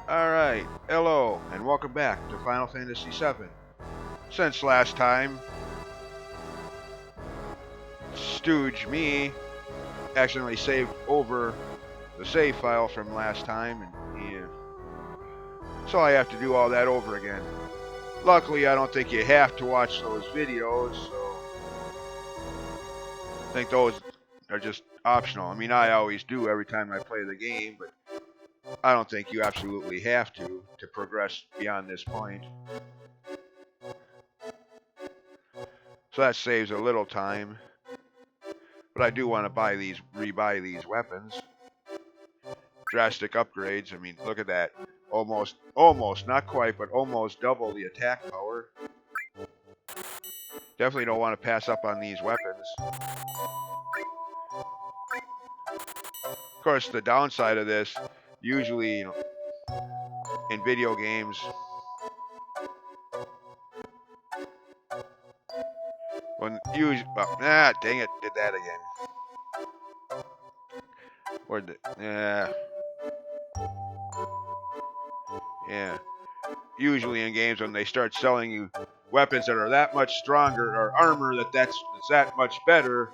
Alright, hello, and welcome back to Final Fantasy VII. Since last time, Stooge, me, accidentally saved over the save file from last time, and so I have to do all that over again. Luckily, I don't think you have to watch those videos, so I think those are just optional. I mean, I always do every time I play the game, but I don't think you absolutely have to progress beyond this point. So that saves a little time. But I do want to rebuy these weapons. Drastic upgrades. I mean, look at that. Almost, not quite, but almost double the attack power. Definitely don't want to pass up on these weapons. Of course, the downside of this, usually, in video games, dang it, did that again. Yeah. Usually in games when they start selling you weapons that are that much stronger, or armor that's that much better,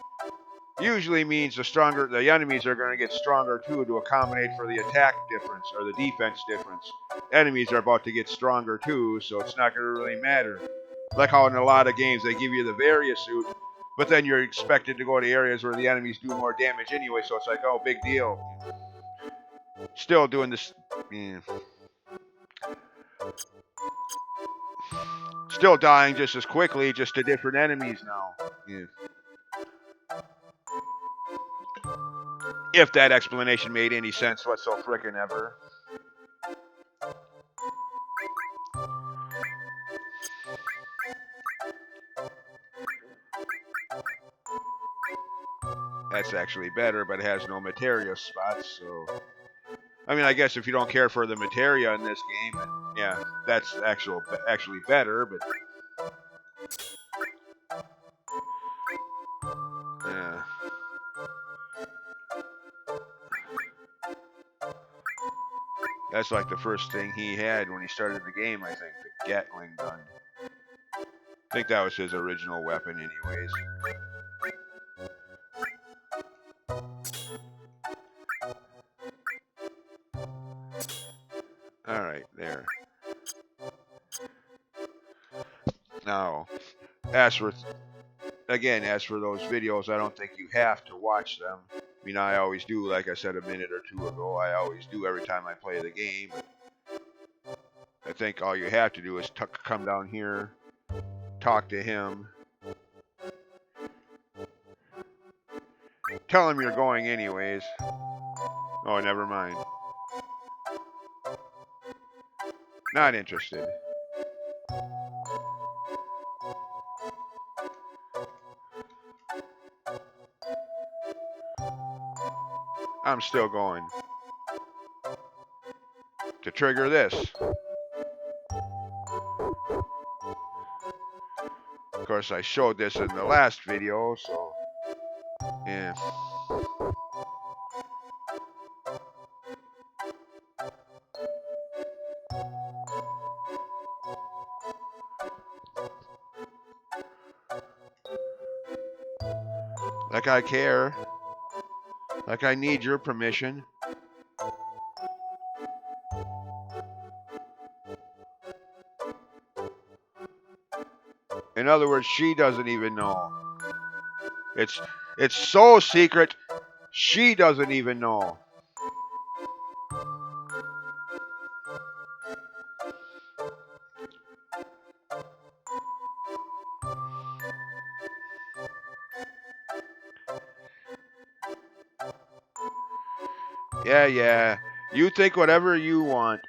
usually means the enemies are going to get stronger too, to accommodate for the attack difference or the defense difference. Enemies are about to get stronger too, so it's not going to really matter. Like how in a lot of games they give you the Varia suit, but then you're expected to go to areas where the enemies do more damage anyway, so it's like, oh, big deal. Still doing this. Still dying just as quickly, just to different enemies now. Yeah. If that explanation made any sense whatsoever frickin' ever. That's actually better, but it has no materia spots, so... I mean, I guess if you don't care for the materia in this game, then, yeah, that's actually better, but... Yeah. That's like the first thing he had when he started the game, I think, the Gatling gun. I think that was his original weapon anyways. Alright, there. Now, as for those videos, I don't think you have to watch them. I mean, I always do, like I said a minute or two ago, I always do every time I play the game. I think all you have to do is come down here, talk to him, tell him you're going anyways. Oh, never mind. Not interested. I'm still going. To trigger this. Of course, I showed this in the last video, so... Yeah. Like I care. Like I need your permission. In other words, she doesn't even know. It's so secret, she doesn't even know. Yeah. You think whatever you want.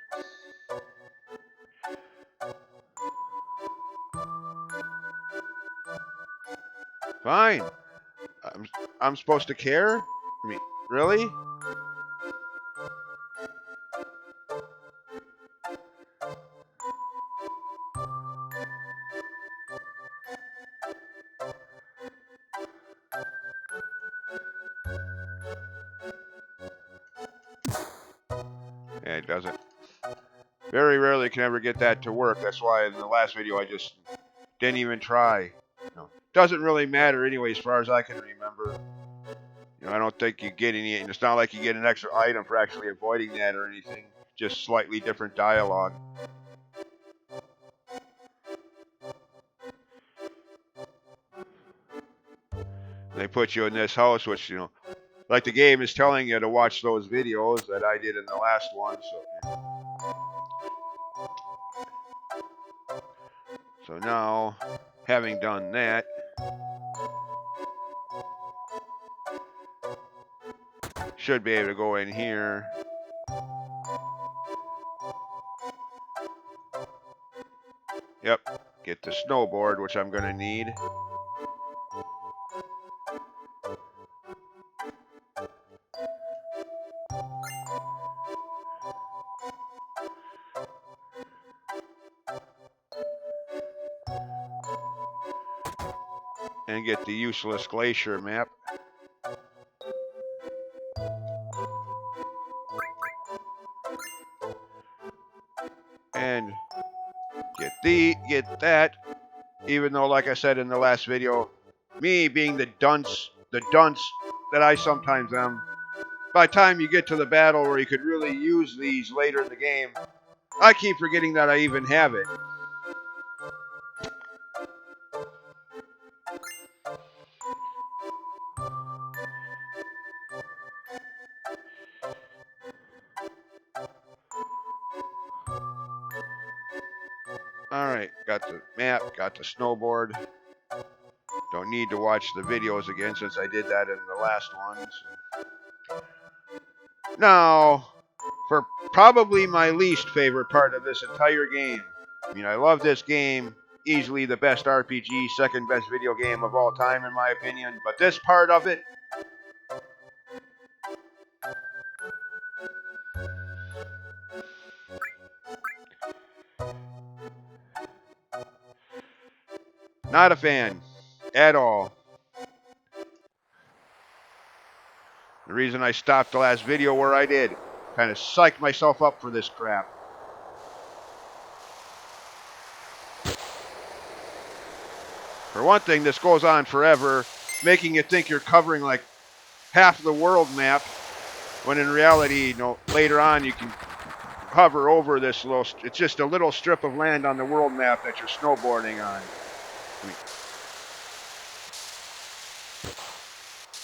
Fine. I'm supposed to care? I mean, really? Yeah, it doesn't. Very rarely can ever get that to work. That's why in the last video I just didn't even try. Doesn't really matter anyway as far as I can remember. I don't think you get any, and it's not like you get an extra item for actually avoiding that or anything. Just slightly different dialogue. They put you in this house, which, like the game is telling you to watch those videos that I did in the last one. So now, having done that, should be able to go in here. Yep, get the snowboard, which I'm going to need. And get the useless glacier map. And get that. Even though, like I said in the last video, me being the dunce that I sometimes am, by the time you get to the battle where you could really use these later in the game, I keep forgetting that I even have it. Alright, got the map, got the snowboard. Don't need to watch the videos again since I did that in the last one. So. Now, for probably my least favorite part of this entire game. I love this game. Easily the best RPG, second best video game of all time in my opinion. But this part of it, not a fan at all. The reason I stopped the last video where I did, kind of psyched myself up for this crap. For one thing, this goes on forever, making you think you're covering like half the world map, when in reality, later on you can hover over this it's just a little strip of land on the world map that you're snowboarding on.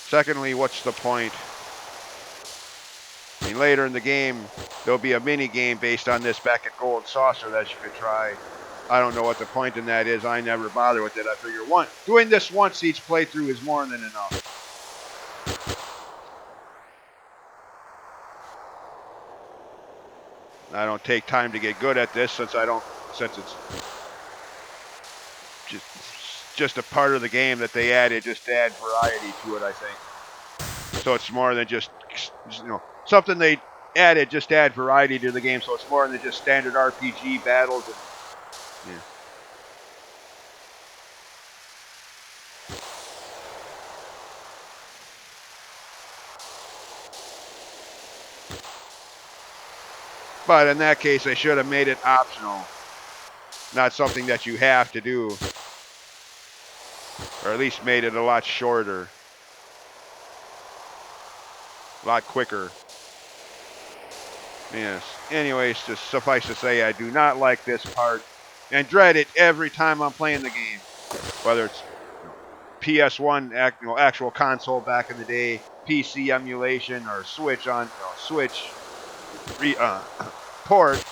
Secondly, what's the point? Later in the game, there'll be a mini game based on this back at Gold Saucer that you could try. I don't know what the point in that is. I never bother with it. I figure doing this once each playthrough is more than enough. I don't take time to get good at this since it's just a part of the game that they added just to add variety to it, I think. So it's more than just, something they added just to add variety to the game, so it's more than just standard RPG battles. Yeah. But in that case, they should have made it optional, not something that you have to do, or at least made it a lot shorter, a lot quicker. Yes. Anyways, just suffice to say, I do not like this part and dread it every time I'm playing the game. Whether it's PS1, actual console back in the day, PC emulation, or Switch port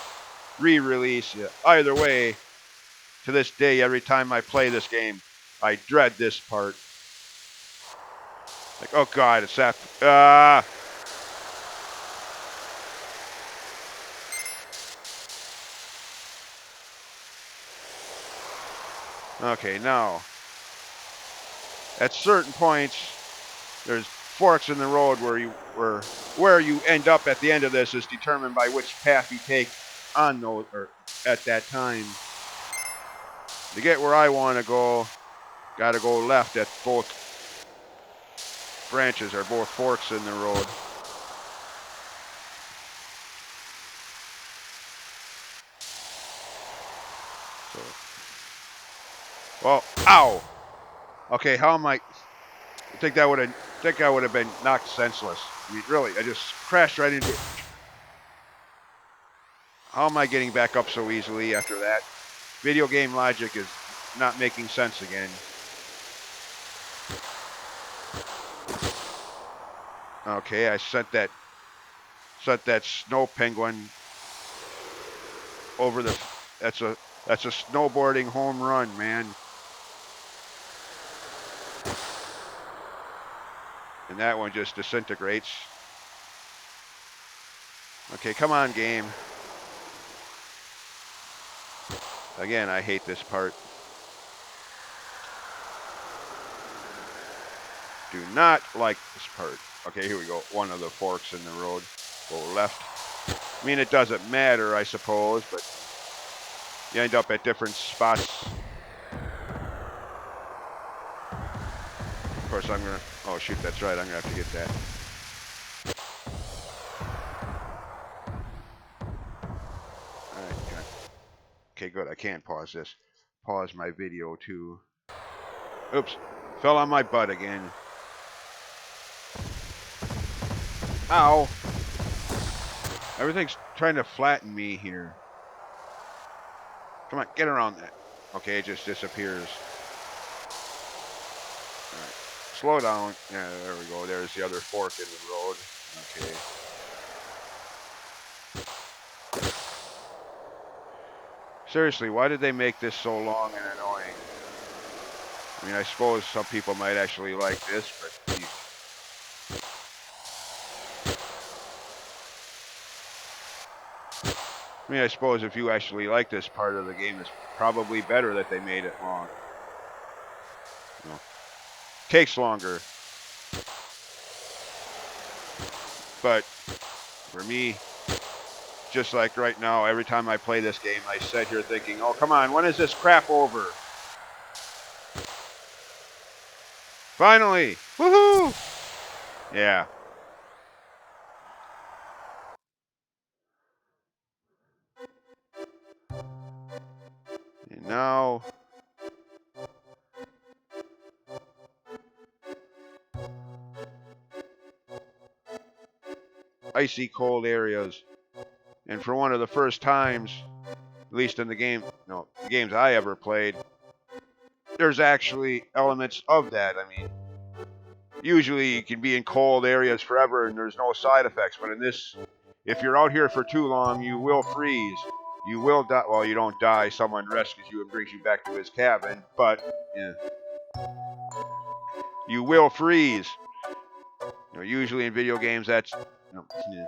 re-release. Yeah. Either way, to this day, every time I play this game, I dread this part. Like, oh god, it's that. Okay, now, at certain points, there's forks in the road where you end up at the end of this is determined by which path you take on those, or at that time. To get where I want to go, gotta go left at both branches, or both forks in the road. So, well, ow. Okay, how am I think I would have been knocked senseless. I mean, really, I just crashed right into it. How am I getting back up so easily after that? Video game logic is not making sense again. Okay, I sent that snow penguin over the. That's a snowboarding home run, man. And that one just disintegrates. Okay, come on, game. Again, I hate this part. Do not like this part. Okay, here we go. One of the forks in the road. Go left. I mean, it doesn't matter, I suppose, but you end up at different spots. Of course, I'm gonna. Oh shoot, that's right. I'm gonna have to get that. All right. Okay, good. I can't pause this. Pause my video too. Oops, fell on my butt again. Ow! Everything's trying to flatten me here. Come on, get around that. Okay, it just disappears. All right, slow down. Yeah, there we go. There's the other fork in the road. Okay. Seriously, why did they make this so long and annoying? I mean, I suppose some people might actually like this, but geez. I mean, I suppose if you actually like this part of the game, it's probably better that they made it long. You know, takes longer. But for me, just like right now, every time I play this game, I sit here thinking, oh, come on, when is this crap over? Finally! Woohoo! Yeah. And now... icy cold areas. And for one of the first times, at least in the game, the games I ever played, there's actually elements of that. I mean, usually you can be in cold areas forever and there's no side effects, but in this, if you're out here for too long, you will freeze. You will die. Well, you don't die. Someone rescues you and brings you back to his cabin, but yeah, you will freeze. Usually in video games, that's yeah.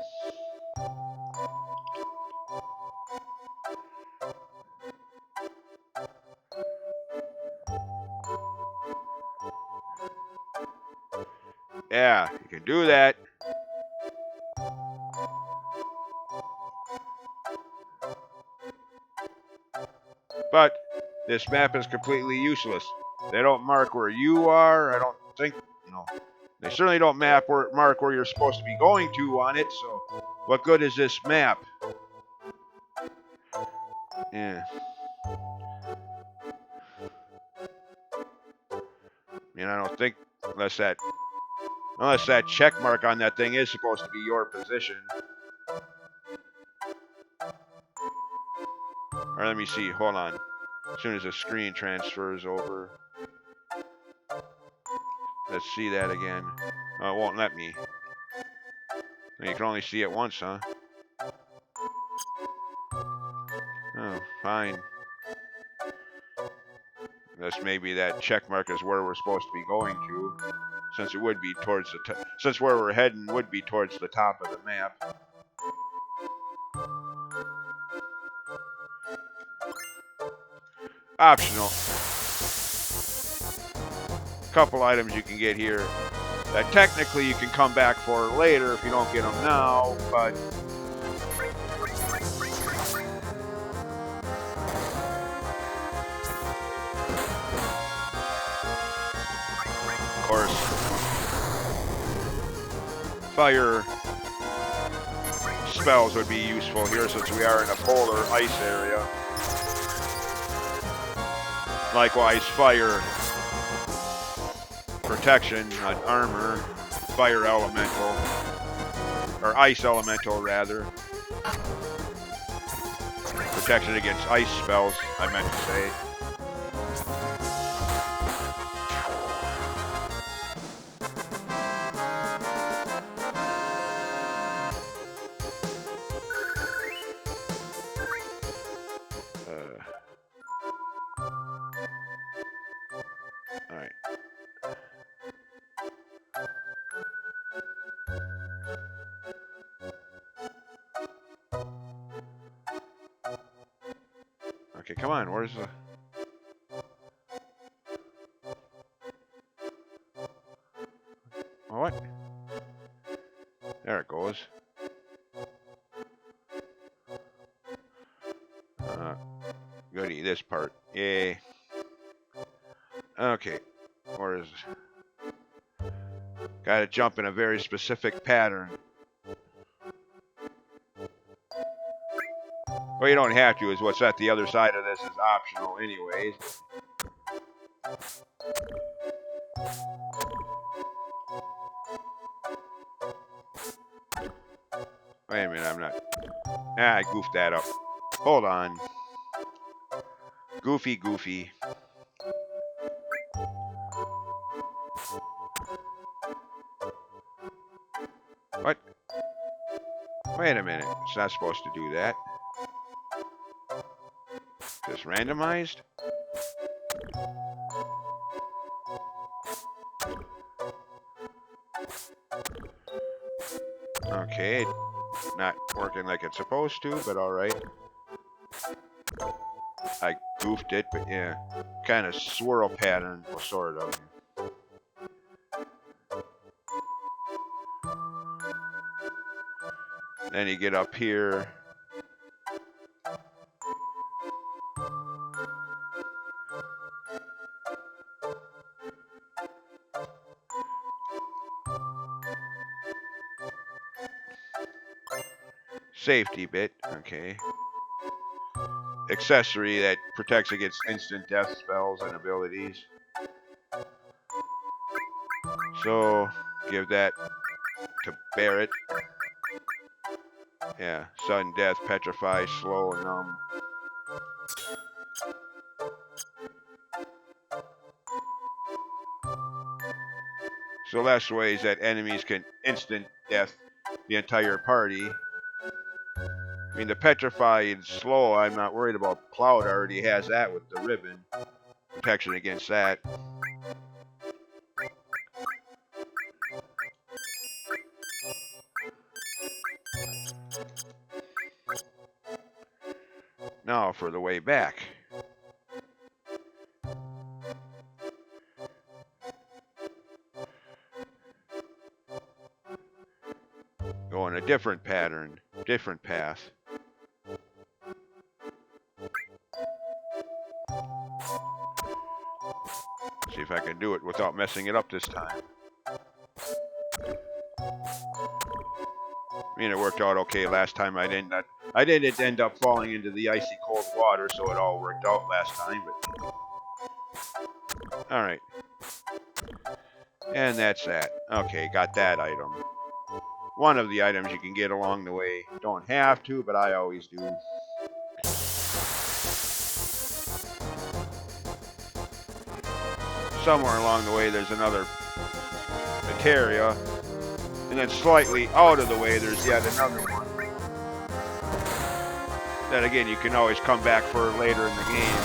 Yeah, you can do that. But this map is completely useless. They don't mark where you are. I don't think, they certainly don't mark where you're supposed to be going to on it. So what good is this map? Yeah. I don't think, unless that check mark on that thing is supposed to be your position. Or let me see, hold on. As soon as the screen transfers over. Let's see that again. Oh, it won't let me. You can only see it once, huh? Oh, fine. Unless maybe that check mark is where we're supposed to be going to. Since it would be towards since where we're heading would be towards the top of the map. Optional. Couple items you can get here that technically you can come back for later if you don't get them now, but of course, fire spells would be useful here since we are in a polar ice area. Likewise, fire protection, not armor. Fire elemental. Or ice elemental, rather. Protection against ice spells, I meant to say. Alright. Okay, come on, where's the... What? There it goes. Goody, this part. Yay. Okay, where is it? Gotta jump in a very specific pattern. Well, you don't have to, is what's at the other side of this is optional anyways. Wait a minute, I'm not... I goofed that up. Hold on. Goofy. What? Wait a minute, it's not supposed to do that. Just randomized? Okay, not working like it's supposed to, but alright. I goofed it, but yeah. Kind of swirl pattern, well, sort of. Then you get up here. Safety bit, okay. Accessory that protects against instant death spells and abilities. So, give that to Barrett. Yeah, sudden death, petrify, slow, numb. So less ways that enemies can instant death the entire party. I mean, the petrify and slow, I'm not worried about. Cloud already has that with the ribbon. Protection against that. Now for the way back. Go in a different pattern, different path. See if I can do it without messing it up this time. I mean, it worked out okay last time. I didn't end up falling into the icy cold water, so it all worked out last time. But all right, and that's that. Okay, got that item. One of the items you can get along the way. Don't have to, but I always do. Somewhere along the way, there's another materia. And then slightly out of the way, there's yet another one. That again, you can always come back for later in the game.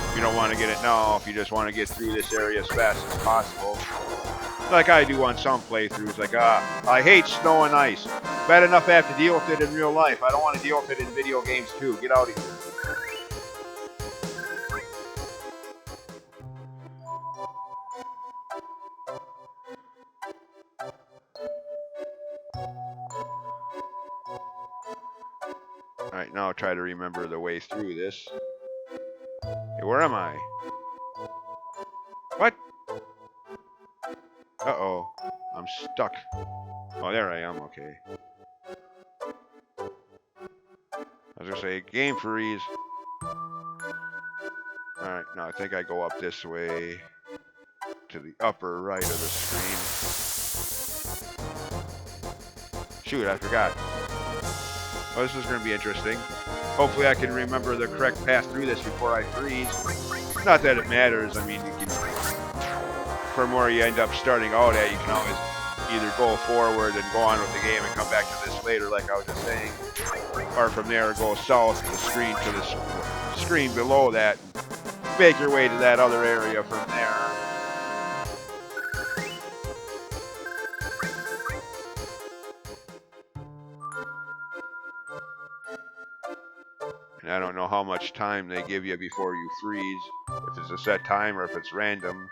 If you don't want to get it now, if you just want to get through this area as fast as possible. Like I do on some playthroughs, like, I hate snow and ice. Bad enough I have to deal with it in real life. I don't want to deal with it in video games too. Get out of here. Alright, now I'll try to remember the way through this. Hey, where am I? What? Uh-oh. I'm stuck. Oh, there I am. Okay. I was gonna say, game freeze. Alright. No, I think I go up this way to the upper right of the screen. Shoot, I forgot. Oh, this is going to be interesting. Hopefully I can remember the correct path through this before I freeze. Not that it matters. I mean, you can, from where you end up starting out at, you can always either go forward and go on with the game and come back to this later, like I was just saying, or from there go south to the screen below that, and make your way to that other area from there. And I don't know how much time they give you before you freeze, if it's a set time or if it's random.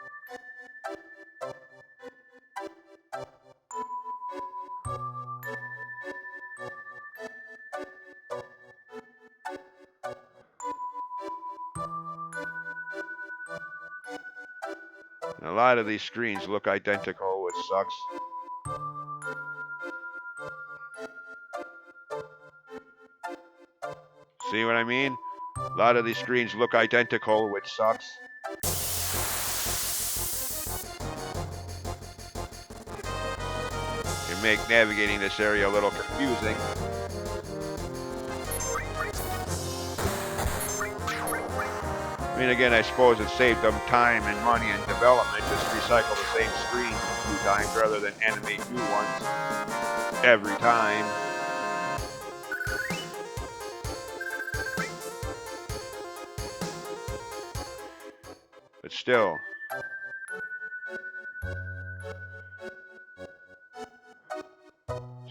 And a lot of these screens look identical, which sucks. See what I mean? A lot of these screens look identical, which sucks. Can make navigating this area a little confusing. I mean, again, I suppose it saved them time and money and development just to recycle the same screen 2 times rather than animate new ones every time. But still.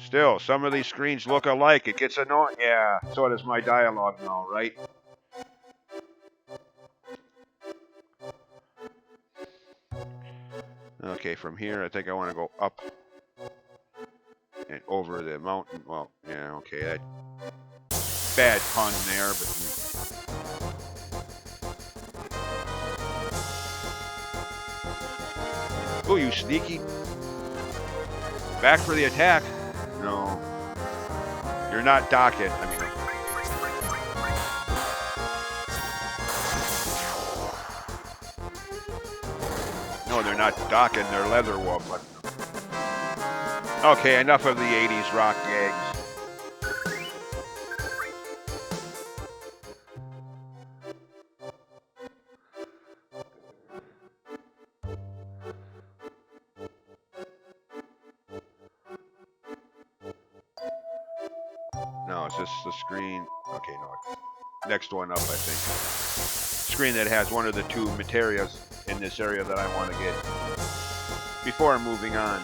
Still, some of these screens look alike. It gets annoying. Yeah, so does my dialogue now, right? Okay, from here, I think I want to go up and over the mountain. Well, yeah, okay, that bad pun there, but... Oh, you sneaky. Back for the attack. No. You're not docking. I mean... No, they're not docking. They're leather wool. But... Okay, enough of the 80s rock gags. No, it's just the screen. Okay, no. Next one up, I think. Screen that has one of the 2 materials in this area that I want to get before moving on.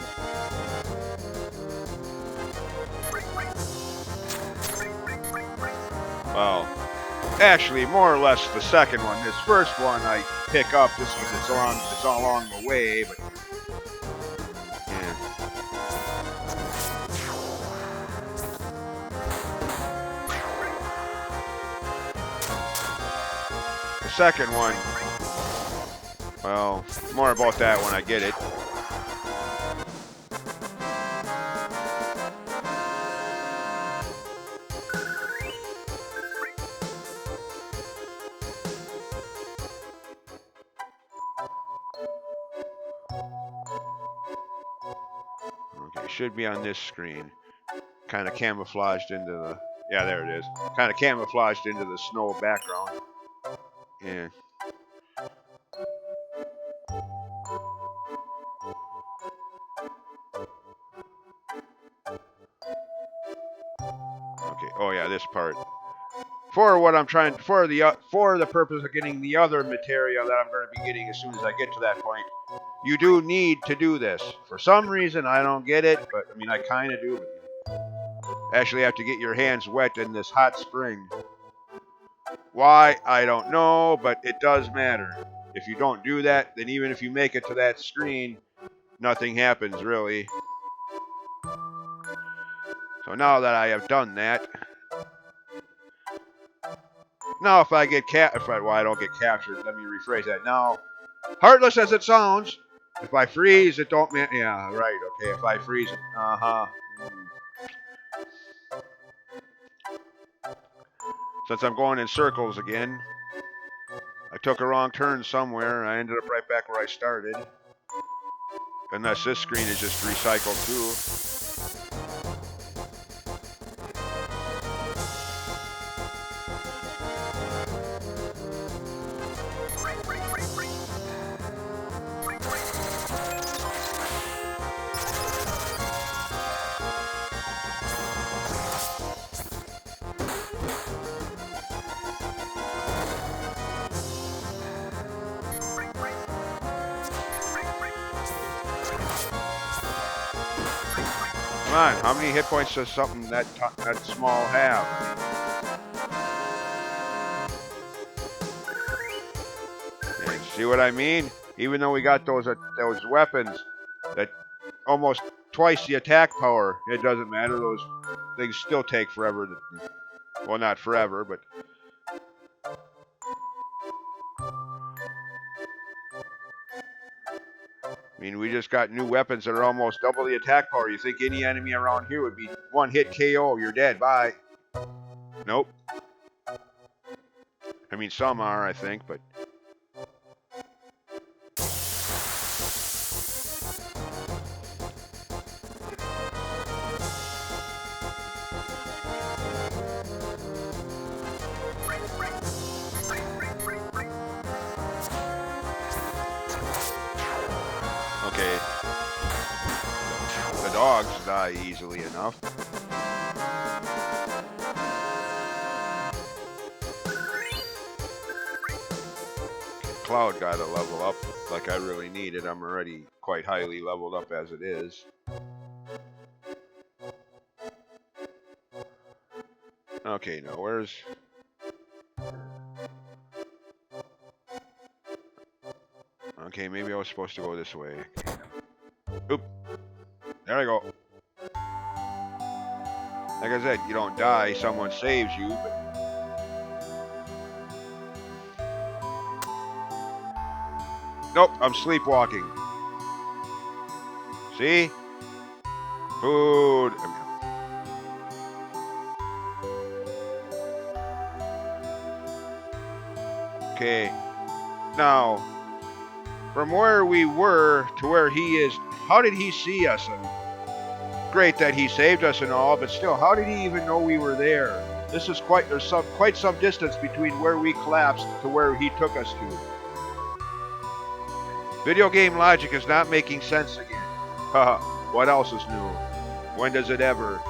Well, actually, more or less the second one. This first one I pick up just because it's all along the way, but yeah. The second one, well, more about that when I get it. Okay, should be on this screen. Kind of camouflaged into the... Yeah, there it is. Kind of camouflaged into the snow background. Yeah. Okay. Oh yeah, this part. For what I'm trying for the purpose of getting the other material that I'm going to be getting as soon as I get to that point. You do need to do this. For some reason, I don't get it, but I mean, I kind of do. Actually, have to get your hands wet in this hot spring. Why? I don't know, but it does matter. If you don't do that, then even if you make it to that screen, nothing happens really. So now that I have done that, now if I get well, I don't get captured. Let me rephrase that. Now, heartless as it sounds, if I freeze, it don't matter. Yeah, right. Okay, if I freeze, Since I'm going in circles again, I took a wrong turn somewhere. I ended up right back where I started. Unless this screen is just recycled too. Come on, how many hit points does something that small have? And see what I mean? Even though we got those weapons that almost twice the attack power, it doesn't matter. Those things still take forever. Well, not forever, but I mean, we just got new weapons that are almost double the attack power. You think any enemy around here would be one hit KO, you're dead, bye. Nope. I mean, some are, I think, but... Okay. The dogs die easily enough. Cloud got to level up like I really need it. I'm already quite highly leveled up as it is. Okay, now where's... Okay, maybe I was supposed to go this way. Oop. There I go. Like I said, you don't die, someone saves you, but... Nope, I'm sleepwalking. See? Food. Okay. Now, from where we were to where he is, how did he see us? I mean, great that he saved us and all, but still, how did he even know we were there? This is there's quite some distance between where we collapsed to where he took us to. Video game logic is not making sense again. Haha, what else is new? When does it ever?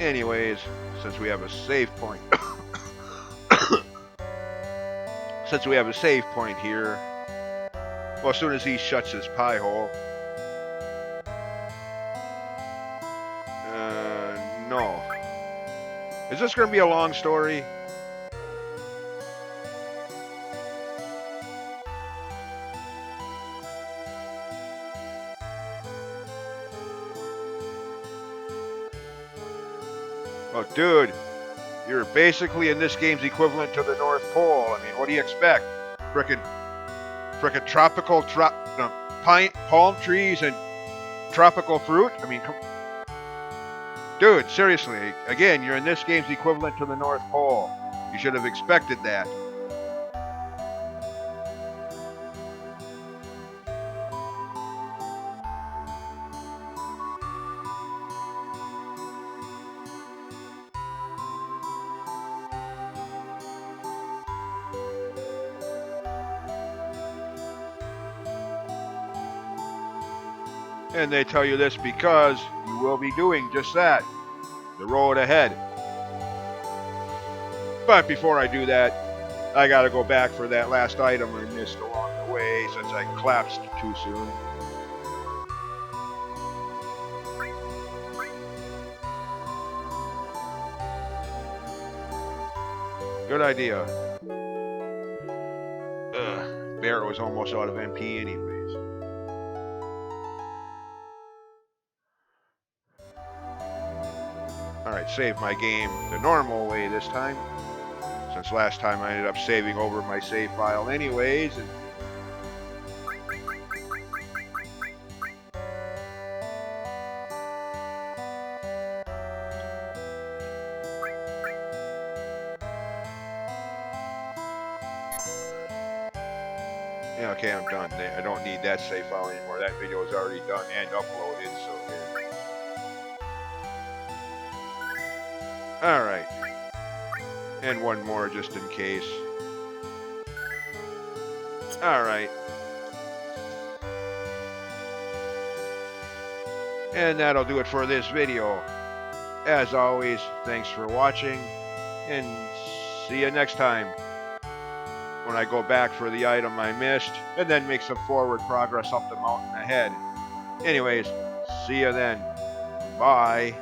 Anyways, since we have a save point... Since we have a save point here... Well, as soon as he shuts his pie hole... No. Is this going to be a long story? Oh, dude. You're basically in this game's equivalent to the North Pole. I mean, what do you expect? Frickin' tropical palm trees and tropical fruit? I mean, dude, seriously. Again, you're in this game's equivalent to the North Pole. You should have expected that. And they tell you this because you will be doing just that. The road ahead. But before I do that, I gotta go back for that last item I missed along the way since I collapsed too soon. Good idea. Barrett was almost out of MP anyways. Alright, save my game the normal way this time. Since last time I ended up saving over my save file anyways. And Yeah, okay, I'm done. I don't need that save file anymore. That video is already done and uploaded, so here. Alright. And one more just in case. Alright. And that'll do it for this video. As always, thanks for watching, and see you next time when I go back for the item I missed, and then make some forward progress up the mountain ahead. Anyways, see you then. Bye.